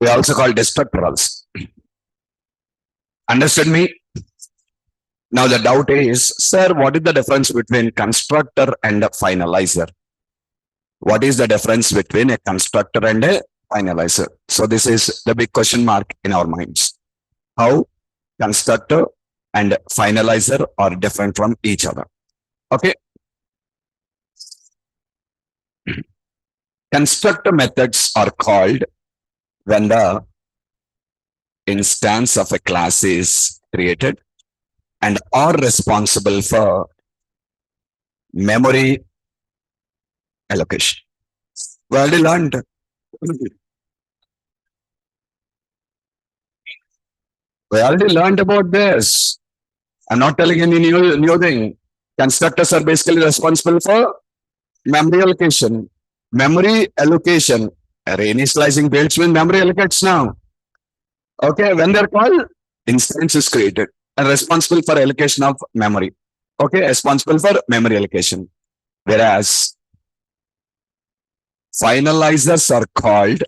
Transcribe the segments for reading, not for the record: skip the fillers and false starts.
We also call destructor also. Understood me? Now the doubt is, sir, what is the difference between constructor and a finalizer? What is the difference between a constructor and a finalizer? So this is the big question mark in our minds. How constructor and finalizer are different from each other. Okay. Constructor methods are called when the instance of a class is created and are responsible for memory allocation. We already learned. We already learned about this. I'm not telling any new thing. Constructors are basically responsible for memory allocation. Memory allocation. Reinitializing builds when memory allocates now. Okay, when they're called, instance is created and responsible for allocation of memory. Okay, responsible for memory allocation. Whereas finalizers are called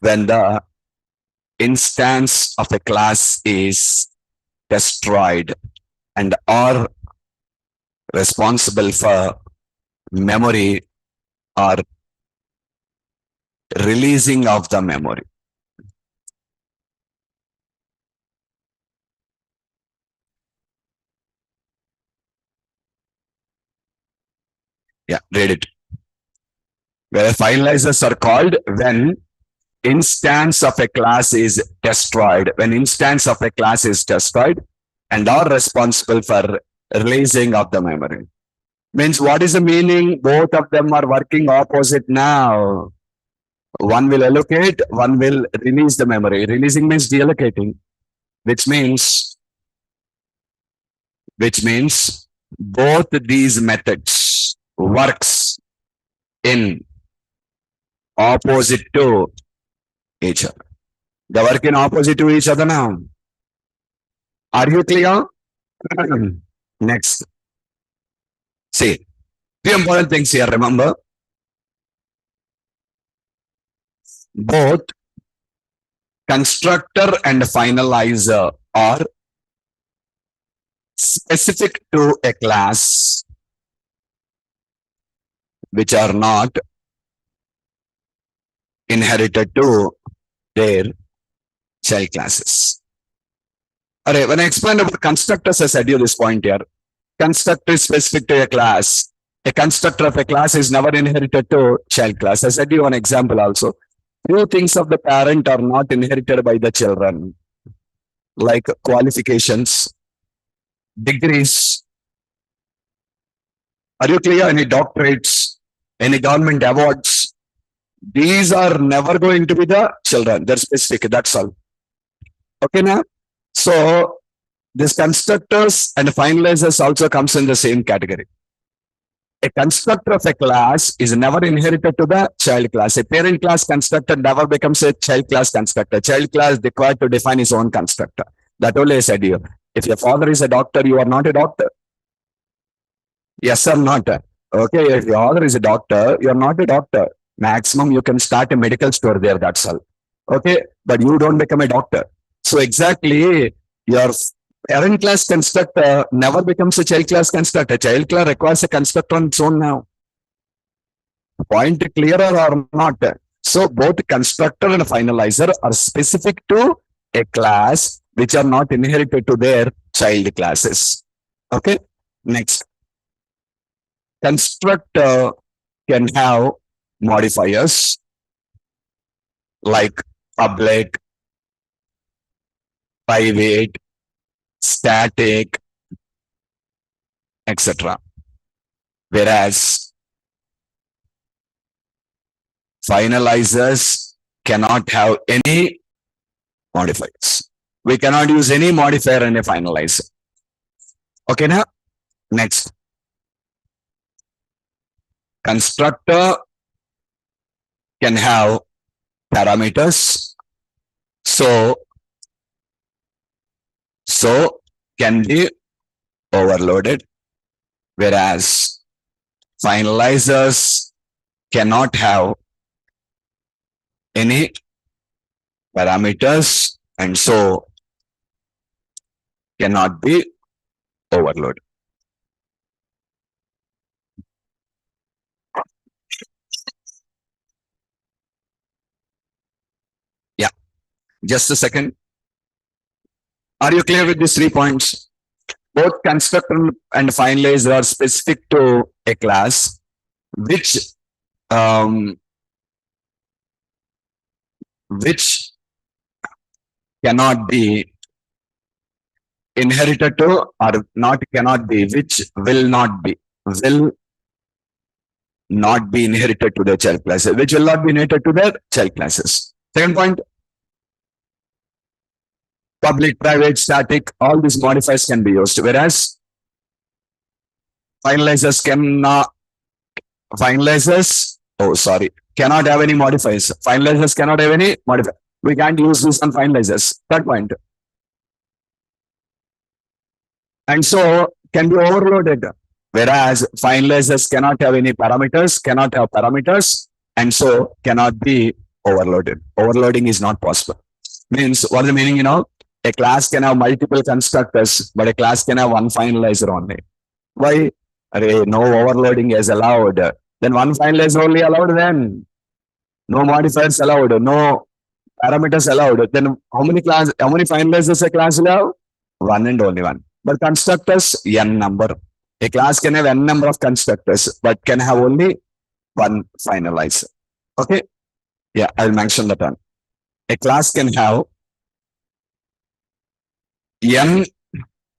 when the instance of a class is destroyed and are responsible for memory or releasing of the memory. Yeah, read it. Where finalizers are called when instance of a class is destroyed. When instance of a class is destroyed and are responsible for releasing of the memory. Means what is the meaning? Both of them are working opposite now. One will allocate, one will release the memory. Releasing means deallocating, which means both these methods works in opposite to each other. They work in opposite to each other now. Are you clear? Next. See, few important things here, remember. Both constructor and finalizer are specific to a class which are not inherited to their child classes. Alright, when I explained about constructors, I said you this point here. Constructor is specific to a class. A constructor of a class is never inherited to child class. I said you an example also. Few things of the parent are not inherited by the children, like qualifications, degrees. Are you clear? Any doctorates, any government awards? These are never going to be the children. They're specific. That's all. Okay, now. So these constructors and finalizers also comes in the same category. A constructor of a class is never inherited to the child class. A parent class constructor never becomes a child class constructor. Child class is required to define his own constructor. That only I said you. If your father is a doctor, you are not a doctor. Yes or not? Okay, if your father is a doctor, you are not a doctor. Maximum you can start a medical store there, that's all. Okay, but you don't become a doctor. So exactly, your parent class constructor never becomes a child class constructor. Child class requires a constructor on its own now. Point clearer or not? So both constructor and finalizer are specific to a class which are not inherited to their child classes. Okay, next. Constructor can have modifiers like public, private, static, etc. Whereas finalizers cannot have any modifiers. We cannot use any modifier in a finalizer. Okay, now next. Constructor can have parameters, so can be overloaded, whereas finalizers cannot have any parameters and so cannot be overloaded. Yeah, just a second. Are you clear with these 3 points? Both constructor and finalizer are specific to a class which um, which cannot be inherited to or not cannot be, which will not be inherited to the child classes, which will not be inherited to the child classes. Second point, public, private, static, all these modifiers can be used, whereas finalizers cannot have any modifiers. Finalizers cannot have any modifiers. We can't use this on finalizers. Third point. And so can be overloaded. Whereas finalizers cannot have any parameters, and so cannot be overloaded. Overloading is not possible. Means what is the meaning? A class can have multiple constructors, but a class can have one finalizer only. Why? No overloading is allowed. Then one finalizer only allowed then. No modifiers allowed. No parameters allowed. Then how many finalizers a class will have? One and only one. But constructors, n number. A class can have n number of constructors, but can have only one finalizer. Okay? Yeah, I'll mention that one. A class can have n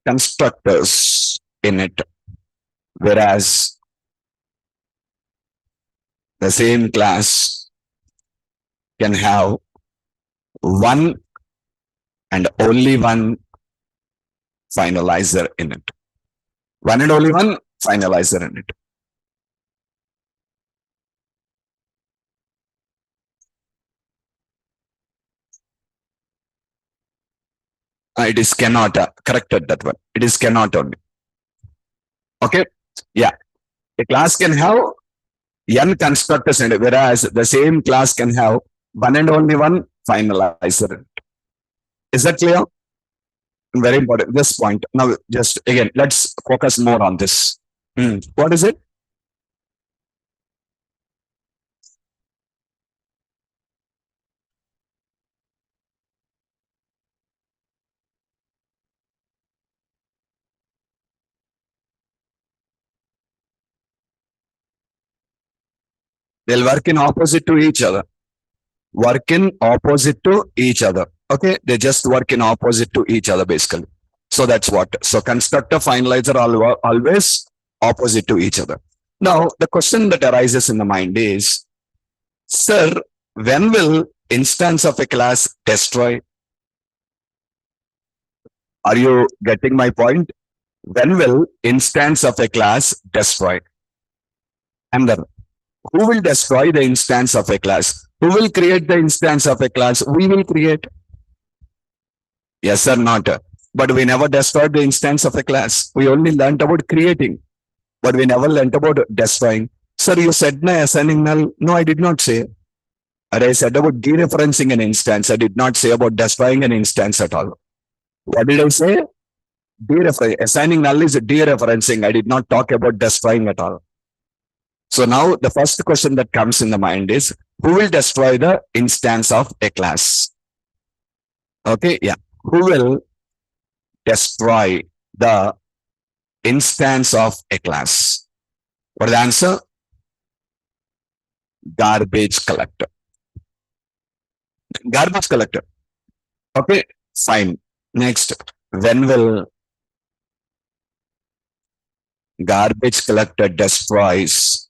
constructors in it, whereas the same class can have one and only one finalizer in it. One and only one finalizer in it. It is cannot, corrected that one. It is cannot only. Okay? Yeah. A class can have n constructors in it, whereas the same class can have one and only one finalizer in it. Is that clear? Very important. This point. Now, just again, let's focus more on this. What is it? They'll work in opposite to each other. Work in opposite to each other. Okay, they just work in opposite to each other basically. So that's what. So constructor, finalizer are always opposite to each other. Now the question that arises in the mind is, sir, when will instance of a class destroy? Are you getting my point? When will instance of a class destroy? And then who will destroy the instance of a class? Who will create the instance of a class? We will create. Yes or not? But we never destroyed the instance of a class. We only learned about creating, but we never learned about destroying. Sir, you said na assigning null. No, I did not say. I said about dereferencing an instance. I did not say about destroying an instance at all. What did I say? Assigning null is dereferencing. I did not talk about destroying at all. So now the first question that comes in the mind is, who will destroy the instance of a class? Okay, yeah. Who will destroy the instance of a class? What is the answer? Garbage collector. Garbage collector. Okay, fine. Next, when will garbage collector destroys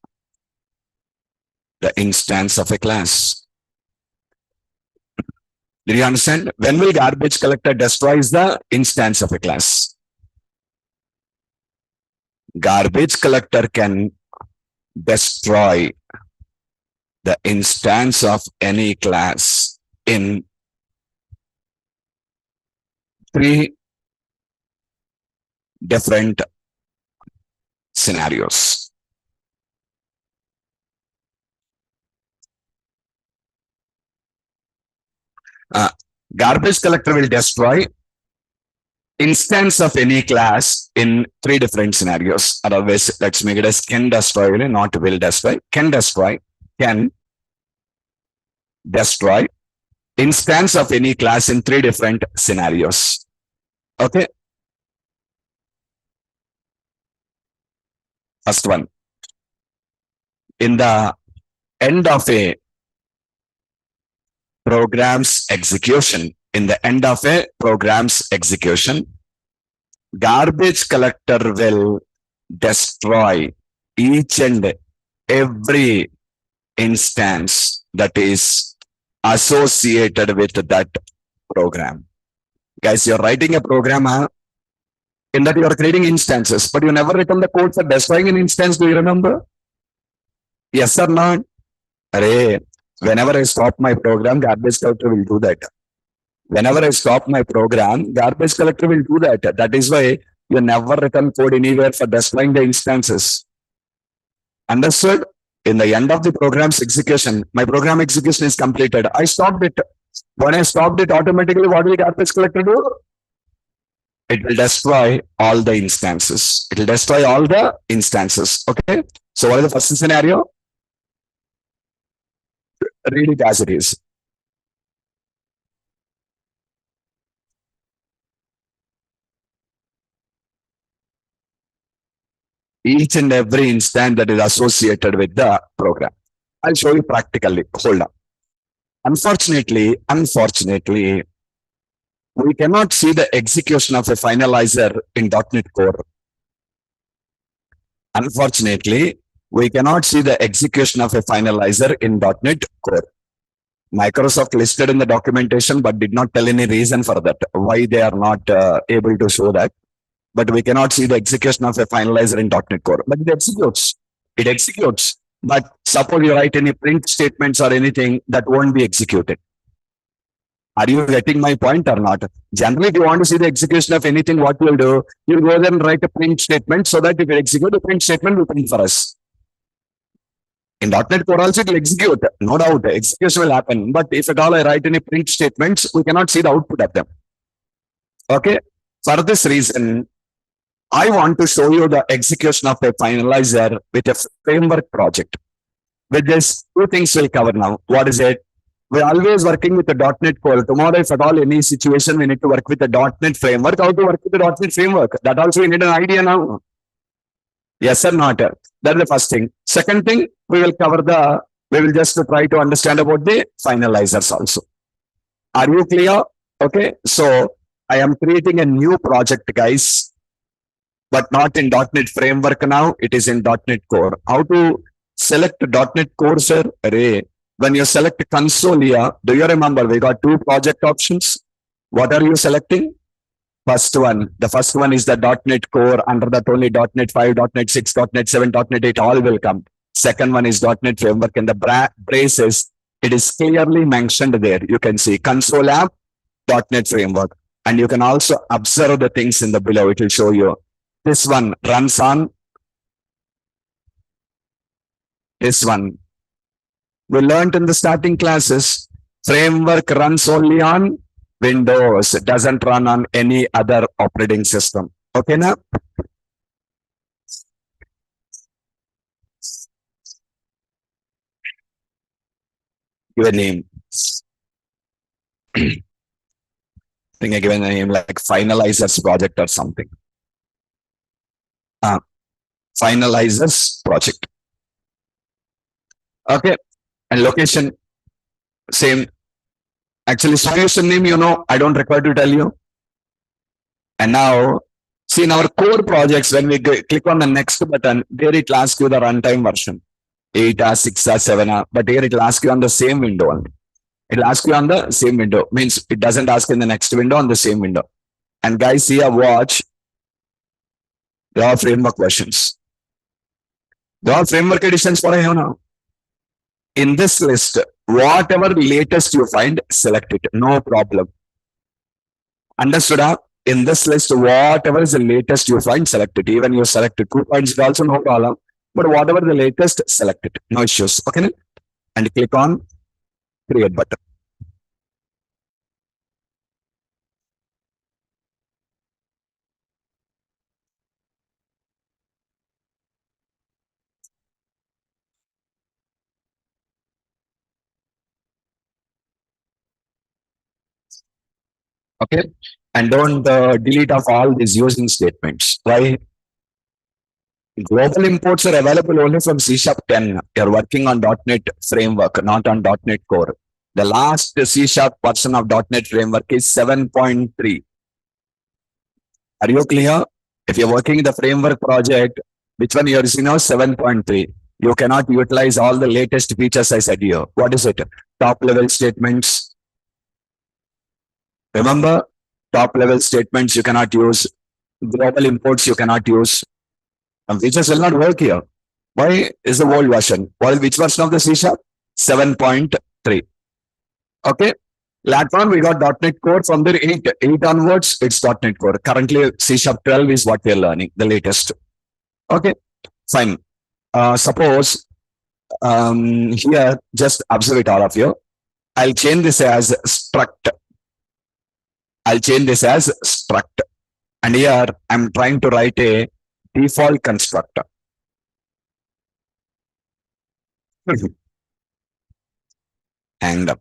the instance of a class? Did you understand? When will garbage collector destroys the instance of a class? Garbage collector can destroy the instance of any class in 3 different scenarios. Garbage collector will destroy instance of any class in three different scenarios. Otherwise, let's make it as can destroy, not will destroy. Can destroy instance of any class in three different scenarios. Okay. First one. In the end of a program's execution, garbage collector will destroy each and every instance that is associated with that program. Guys, you're writing a program in that you are creating instances, but you never written the code for destroying an instance. Do you remember? Yes or not? Array, whenever I stop my program, garbage collector will do that. Whenever I stop my program, garbage collector will do that. That is why you never written code anywhere for destroying the instances. Understood? In the end of the program's execution, my program execution is completed. I stopped it. When I stopped it, automatically what will garbage collector do? It will destroy all the instances. Okay. So what is the first scenario? Read it as it is. Each and every instance that is associated with the program. I'll show you practically. Hold on. Unfortunately, we cannot see the execution of a finalizer in .NET Core. Unfortunately, we cannot see the execution of a finalizer in .NET Core. Microsoft listed in the documentation, but did not tell any reason for that, why they are not able to show that. But we cannot see the execution of a finalizer in .NET Core. But it executes. But suppose you write any print statements or anything, that won't be executed. Are you getting my point or not? Generally, if you want to see the execution of anything, what you'll do, you'll go there and write a print statement so that if you execute the print statement, will print for us. In .NET Core also it will execute, no doubt, execution will happen. But if at all I write any print statements, we cannot see the output of them. Okay. For this reason, I want to show you the execution of a finalizer with a framework project. With this, two things will cover now. What is it? We're always working with the .NET Core. Tomorrow, if at all any situation, we need to work with the .NET framework. How to work with the .NET framework? That also we need an idea now. Yes or not? That's the first thing. Second thing, we will just try to understand about the finalizers also. Are you clear? Okay. So I am creating a new project, guys, but not in .NET framework now. It is in .NET Core. How to select .NET Core, sir? Array. When you select console here, do you remember we got two project options? What are you selecting? First one. The first one is the .NET Core. Under that only .NET 5, .NET 6, .NET 7, .NET 8 all will come. Second one is .NET Framework. In the braces, it is clearly mentioned there. You can see console app, .NET Framework. And you can also observe the things in the below. It will show you. This one runs on this one. We learned in the starting classes, framework runs only on Windows. It doesn't run on any other operating system. Okay, now? Give a name. I think I give a name like Finalizers project or something. Finalizers project. Okay. And location, same. Actually, solution name, I don't require to tell you. And now, see in our core projects, when we click on the next button, there it will ask you the runtime version. 8 or 6 or 7 or, but here it will ask you on the same window only. It will ask you on the same window. Means it doesn't ask in the next window, on the same window. And guys, here watch. There are framework versions. There are framework editions for you now. In this list, whatever latest you find, select it. No problem. Understood? In this list, whatever is the latest you find, select it. Even you select it 2 points, also no problem. But whatever the latest, select it. No issues. Okay. And click on create button. Okay. And don't delete of all these using statements. Why? Global imports are available only from C Sharp 10. You're working on .NET framework, not on .NET Core. The last C Sharp version of .NET framework is 7.3. Are you clear? If you're working in the framework project, which one you're using now? 7.3. You cannot utilize all the latest features I said here. What is it? Top level statements. Remember, top level statements you cannot use. Global imports you cannot use. And features will not work here. Why is the old version? Well, which version of the C Sharp? 7.3. Okay. Later on, we got .NET Core from there 8. 8 onwards, it's .NET Core. Currently, C Sharp 12 is what we're learning, the latest. Okay, fine. Suppose here, just observe it all of you. I'll change this as struct. I'll change this as struct. And here, I'm trying to write a default constructor. And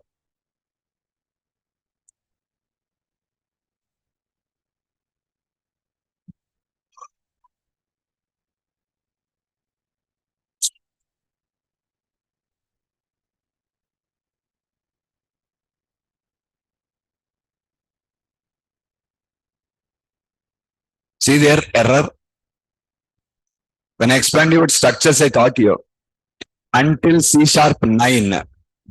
see there, error. When I explained you what structures I taught you, until C Sharp 9,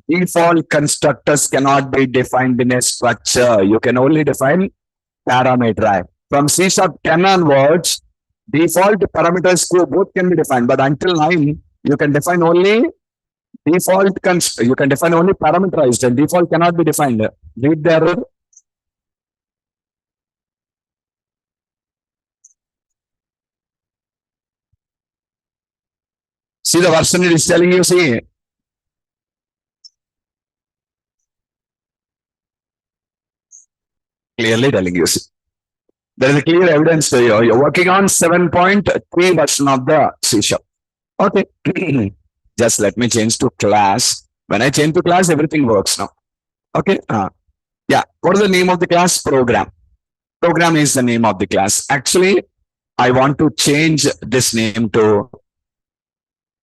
default constructors cannot be defined in a structure. You can only define parameter. From C Sharp 10 onwards, default parameters both can be defined, but until 9, you can define only you can define only parameterized and default cannot be defined. Read the error. See the version it is telling you, see. Clearly telling you, see. There is a clear evidence to you. You're working on 7.3 version of the C Sharp. Okay. Just let me change to class. When I change to class, everything works now. Okay. Yeah. What is the name of the class? Program. Program is the name of the class. Actually, I want to change this name to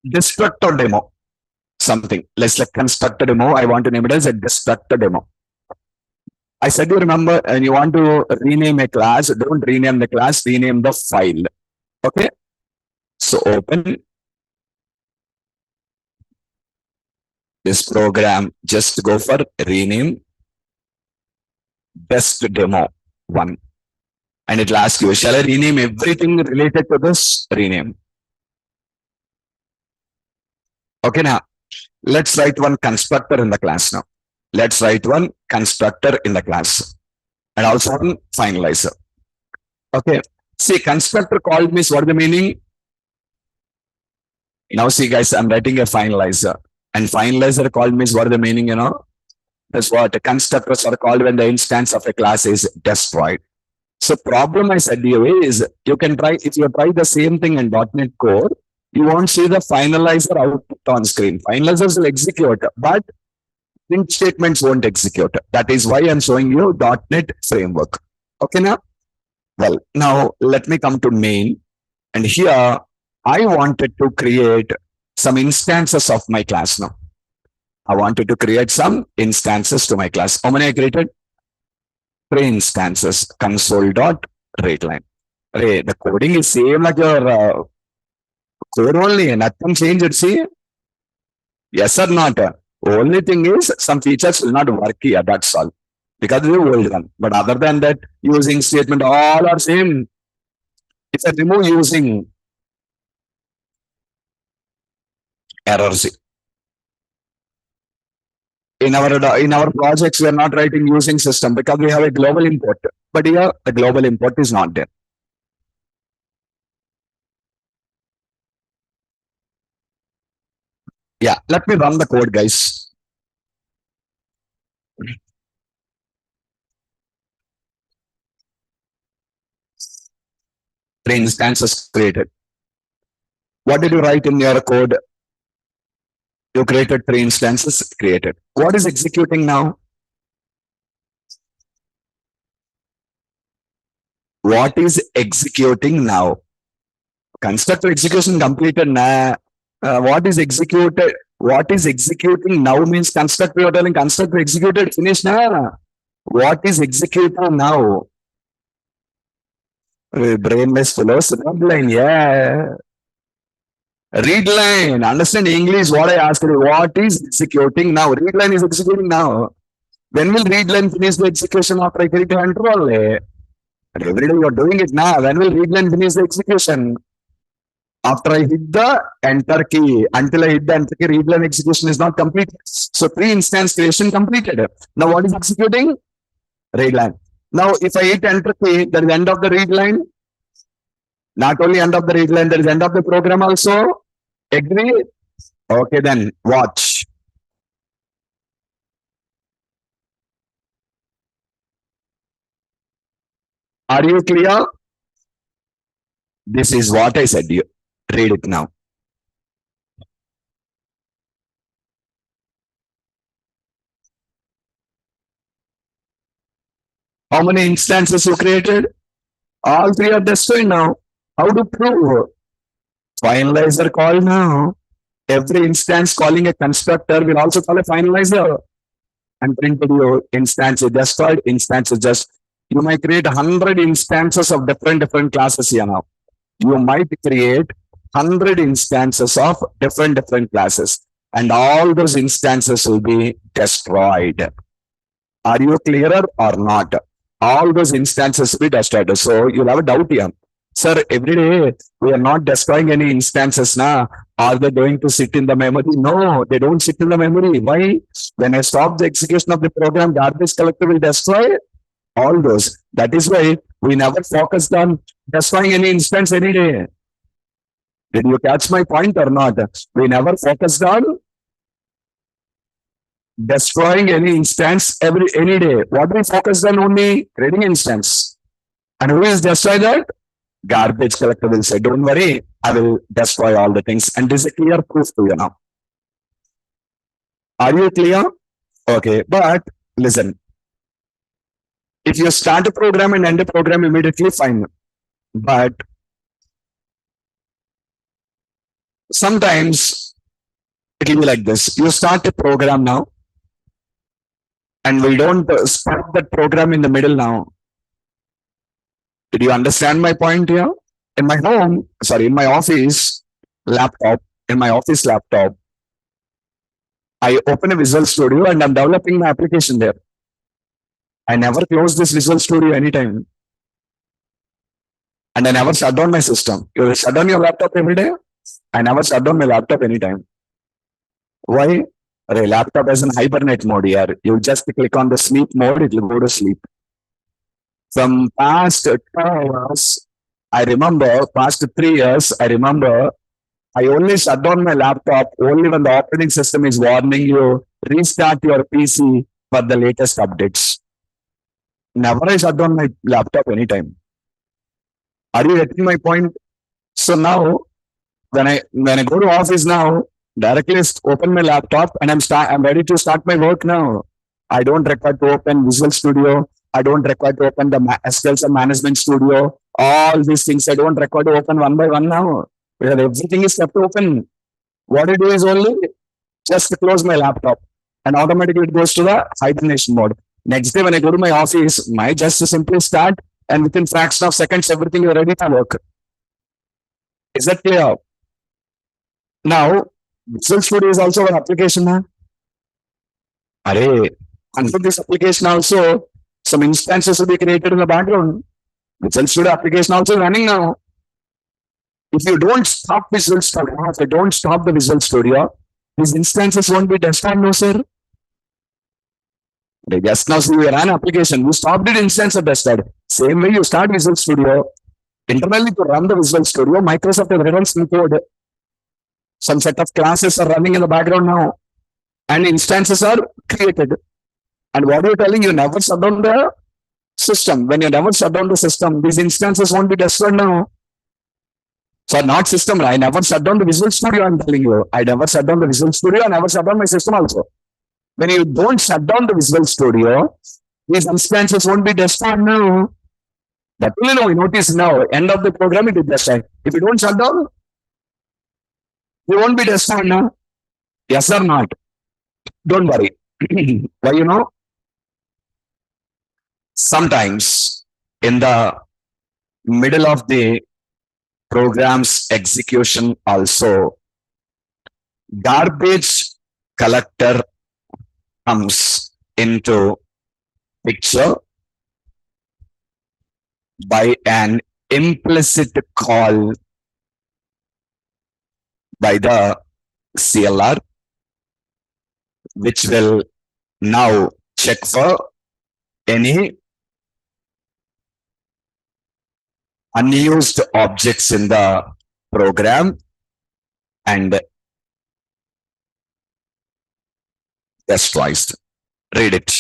Destructor Demo. Something. Let's like Constructor Demo. I want to name it as a Destructor Demo. I said, you remember, and you want to rename a class, don't rename the class, rename the file. Okay. So open this program, just go for rename best demo 1. And it'll ask you, shall I rename everything related to this? Rename. Okay, now let's write one constructor in the class now. Let's write one constructor in the class and also one finalizer. Okay. See, constructor called means what the meaning? Now see guys, I'm writing a finalizer and finalizer called means what the meaning, you know? That's what constructors are called when the instance of a class is destroyed. So problem I said you is you can try, if you try the same thing in .NET Core, you won't see the finalizer output on screen. Finalizers will execute, but print statements won't execute. That is why I'm showing you .NET framework. Okay now? Well, now let me come to main. And here I wanted to create some instances of my class now. I wanted to create some instances to my class. How many I created? 3 instances. Console.WriteLine. Hey, the coding is same like your code only. Nothing changed. See? Yes or not? Only thing is some features will not work here. That's all. Because they are old one. But other than that, using statement all are same. If I remove using errors. In our projects, we are not writing using system because we have a global import. But here, the global import is not there. Yeah, let me run the code, guys. 3 instances created. What did you write in your code? You created 3 instances created. What is executing now? What is executing now? Constructor execution completed na. What is executed? What is executing now means constructor. You're telling constructor executed finish na. What is executing now? Brainless fellows. Read line, yeah. Read line. Understand English. What I asked you. What is executing now? Read line is executing now. When will read line finish the execution after I click control? Every day you're doing it now. When will read line finish the execution? After I hit the enter key. Until I hit the enter key, read line execution is not complete. So pre-instance creation completed. Now what is executing? Read line. Now if I hit enter key, that is end of the read line. Not only end of the read line, there is end of the program also. Agree? Okay, then watch. Are you clear? This is what I said. You read it now. How many instances you created? All three are destroyed now. How to prove? Finalizer call now. Every instance calling a constructor will also call a finalizer. And printed your instance is destroyed. Instance is just, you might create 100 instances of different classes here now. You might create 100 instances of different classes. And all those instances will be destroyed. Are you clearer or not? All those instances will be destroyed. So you'll have a doubt here. Sir, every day we are not destroying any instances now. Are they going to sit in the memory? No, they don't sit in the memory. Why? When I stop the execution of the program, garbage collector will destroy all those. That is why we never focused on destroying any instance any day. Did you catch my point or not? We never focused on destroying any instance any day. What we focused on only creating instance. And who is destroy that? Garbage collector will say, don't worry, I will destroy all the things. And this is a clear proof to you now. Are you clear? Okay, but listen. If you start a program and end a program immediately, fine. But sometimes it will be like this. You start a program now, and we don't stop that program in the middle now. Did you understand my point here? In my home, sorry, in my office laptop, I open a Visual Studio and I'm developing my application there. I never close this Visual Studio anytime. And I never shut down my system. You will shut down your laptop every day? I never shut down my laptop anytime. Why? A laptop is in hibernate mode here. You just click on the sleep mode, it will go to sleep. From past 2 hours, I remember, past 3 years, I remember, I only shut down my laptop only when the operating system is warning you, restart your PC for the latest updates. Never I shut down my laptop anytime. Are you getting my point? So now, when I go to office now, directly open my laptop and I'm ready to start my work now. I don't require to open Visual Studio. I don't require to open the SQL Management Studio. All these things I don't require to open one by one now. Because everything is kept open. What I do is only just close my laptop and automatically it goes to the hibernation mode. Next day when I go to my office, my just simply start and within fraction of seconds, everything is ready to work. Is that clear? Now, Visual Studio is also an application. Array, and for this application also, some instances will be created in the background. Visual Studio application also running now. If you don't stop Visual Studio, if you don't stop the Visual Studio, these instances won't be destroyed, no sir. Just now, see, we ran application, you stopped it, instance of destroyed. Same way you start Visual Studio, internally to run the Visual Studio, Microsoft has written some code. Some set of classes are running in the background now, and instances are created. And what you're telling, you never shut down the system. When you never shut down the system, these instances won't be destroyed now. So not system, I never shut down the Visual Studio, I'm telling you. I never shut down the Visual Studio, I never shut down my system also. When you don't shut down the Visual Studio, these instances won't be destroyed now. That will know. Notice now, end of the program, it will just end. If you don't shut down, you won't be destroyed now. Yes or not? Don't worry. Why you know? Sometimes in the middle of the program's execution also, garbage collector comes into picture by an implicit call by the CLR, which will now check for any unused objects in the program and destroys. Read it.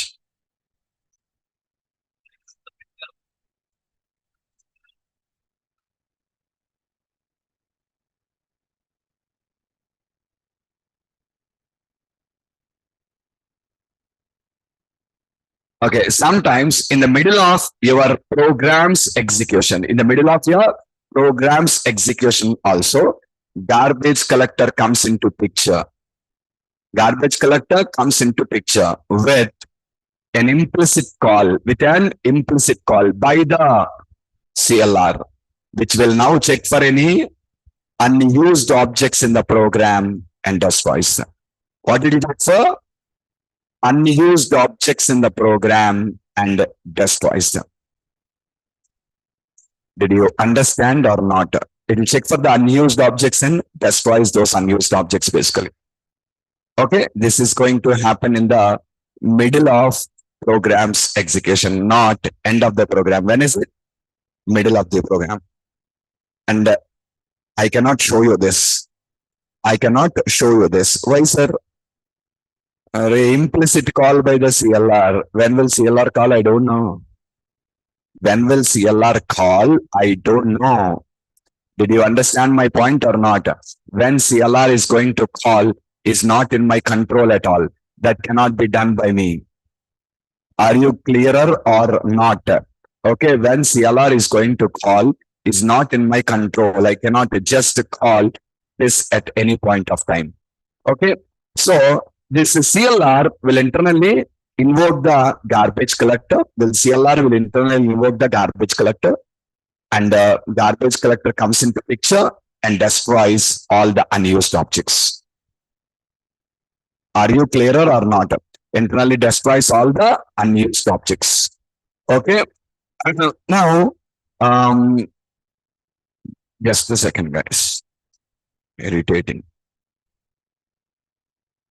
Okay, sometimes in the middle of your program's execution, also, garbage collector comes into picture. Garbage collector comes into picture with an implicit call, by the CLR, which will now check for any unused objects in the program and destroys them. What did it check for? Unused objects in the program and destroys them. Did you understand or not? It will check for the unused objects and destroys those unused objects basically. Okay, this is going to happen in the middle of program's execution, not end of the program. When is it? Middle of the program. And I cannot show you this. Why, sir? Implicit call by the CLR. When will CLR call? I don't know. When will CLR call? I don't know. Did you understand my point or not? When CLR is going to call is not in my control at all. That cannot be done by me. Are you clearer or not? Okay, when CLR is going to call is not in my control. I cannot just call this at any point of time. Okay, so this CLR will internally invoke the garbage collector. The CLR will internally invoke the garbage collector, and the garbage collector comes into picture and destroys all the unused objects. Are you clearer or not? Internally destroys all the unused objects. Okay. Now, just a second, guys. Irritating.